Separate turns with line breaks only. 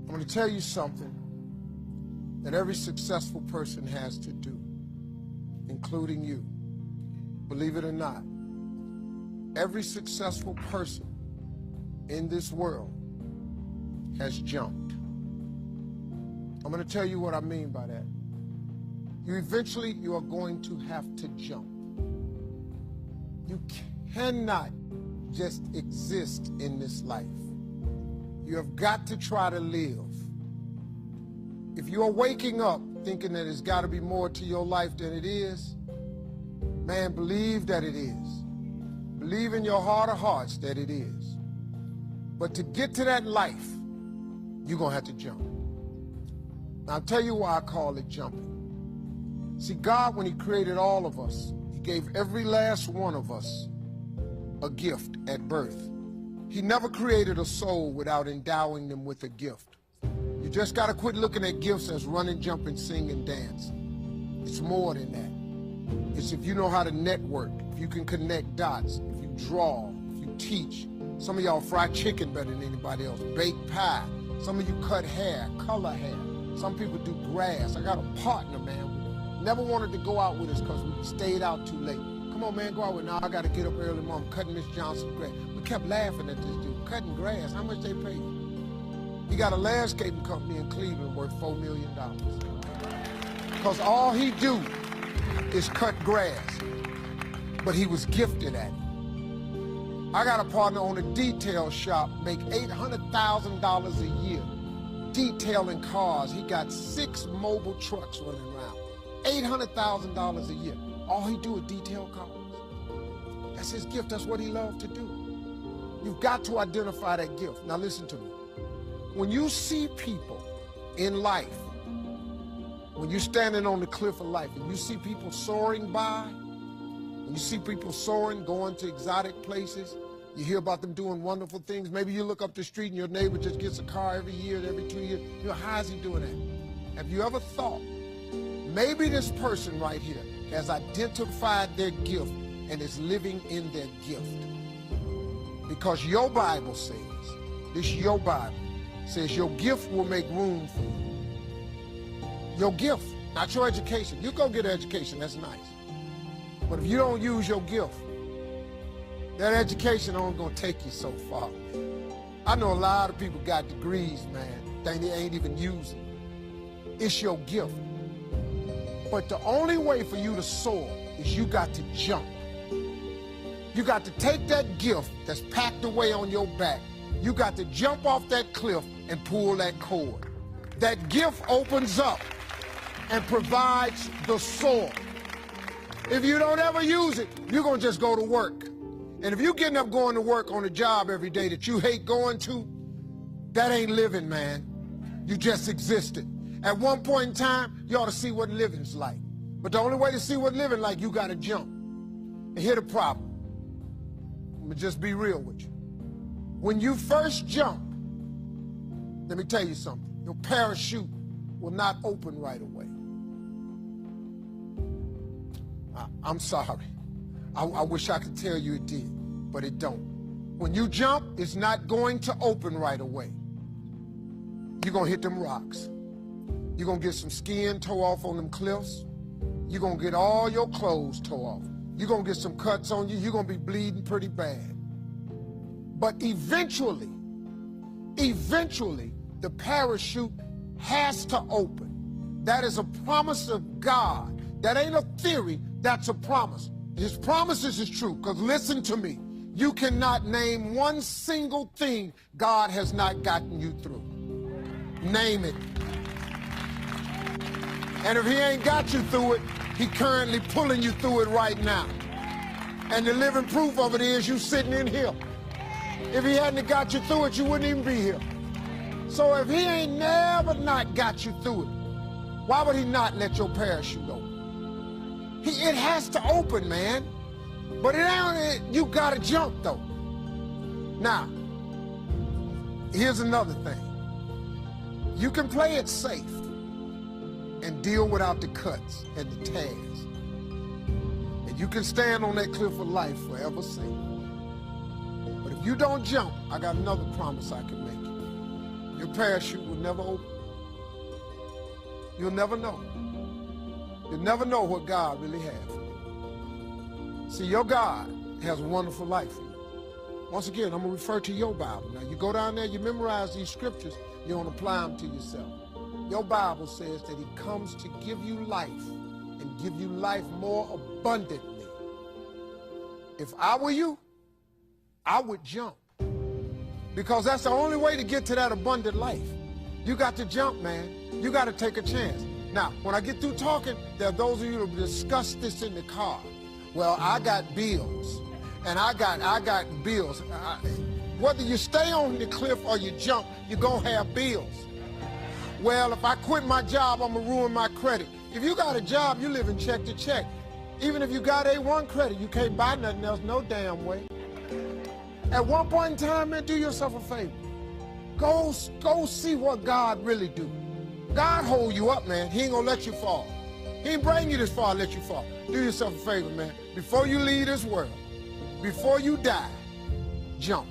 I'm going to tell you something that every successful person has to do, including you. Believe it or not, every successful person in this world has jumped. I'm going to tell you what I mean by that. You are going to have to jump. You cannot just exist in this life. You have got to try to live. If you are waking up thinking that there's got to be more to your life than it is, man, believe that it is. Believe in your heart of hearts that it is. But to get to that life, you're going to have to jump. Now, I'll tell you why I call it jumping. See, God, when he created all of us, he gave every last one of us a gift at birth. He never created a soul without endowing them with a gift. You just got to quit looking at gifts as running, jumping, singing, dancing. It's more than that. It's if you know how to network, if you can connect dots, if you draw, if you teach. Some of y'all fry chicken better than anybody else, bake pie. Some of you cut hair, color hair. Some people do grass. I got a partner, man. Never wanted to go out with us because we stayed out too late. Come on, man, go out with me. Now I got to get up early, Mom, cutting Miss Johnson's grass. We kept laughing at this dude, cutting grass. How much they pay you? He got a landscaping company in Cleveland worth $4 million. Because all he do is cut grass. But he was gifted at it. I got a partner on a detail shop, make $800,000 a year detailing cars. He got 6 mobile trucks running around. $800,000 a year. All he do is detail cars. That's his gift. That's what he loved to do. You've got to identify that gift. Now listen to me. When you see people in life, when you're standing on the cliff of life and you see people soaring by, and you see people soaring, going to exotic places, you hear about them doing wonderful things. Maybe you look up the street and your neighbor just gets a car every year, every 2 years. You know, how is he doing that? Have you ever thought, maybe this person right here has identified their gift and is living in their gift? Because your Bible says, this your Bible, says your gift will make room for you. Your gift, not your education. You go get an education, that's nice. But if you don't use your gift, that education ain't gonna take you so far. I know a lot of people got degrees, man, they ain't even using. It's your gift. But the only way for you to soar is you got to jump. You got to take that gift that's packed away on your back. You got to jump off that cliff and pull that cord. That gift opens up and provides the soar. If you don't ever use it, you're going to just go to work. And if you're getting up going to work on a job every day that you hate going to, that ain't living, man. You just existed. At one point in time, you ought to see what living's like. But the only way to see what living like, you got to jump. And here's the problem. I'm going to just be real with you. When you first jump, let me tell you something. Your parachute will not open right away. I'm sorry. I wish I could tell you it did, but it don't. When you jump, it's not going to open right away. You're going to hit them rocks. You're going to get some skin tore off on them cliffs. You're going to get all your clothes tore off. You're going to get some cuts on you. You're going to be bleeding pretty bad. But eventually, the parachute has to open. That is a promise of God. That ain't a theory, that's a promise. His promises is true, because listen to me. You cannot name one single thing God has not gotten you through. Name it. And if he ain't got you through it, he currently pulling you through it right now. And the living proof of it is you sitting in here. If he hadn't got you through it, you wouldn't even be here. So if he ain't never not got you through it, why would he not let your parachute open? It has to open, man. But it ain't, you gotta jump though. Now, here's another thing. You can play it safe and deal without the cuts and the tears. And you can stand on that cliff of life forever safe. But if you don't jump, I got another promise I can make you. Your parachute will never open. You'll never know. You'll never know what God really has for you. See, your God has a wonderful life for you. Once again, I'm going to refer to your Bible. Now, you go down there, you memorize these scriptures, you don't apply them to yourself. Your Bible says that he comes to give you life and give you life more abundantly. If I were you, I would jump. Because that's the only way to get to that abundant life. You got to jump, man. You got to take a chance. Now, when I get through talking, there are those of you who discuss this in the car. Well, I got bills, and I got bills. Whether you stay on the cliff or you jump, you're going to have bills. Well, if I quit my job, I'm going to ruin my credit. If you got a job, you live in check to check. Even if you got A1 credit, you can't buy nothing else no damn way. At one point in time, man, do yourself a favor. Go see what God really do. God hold you up, man. He ain't gonna let you fall. He ain't bring you this far to let you fall. Do yourself a favor, man. Before you leave this world, before you die, jump.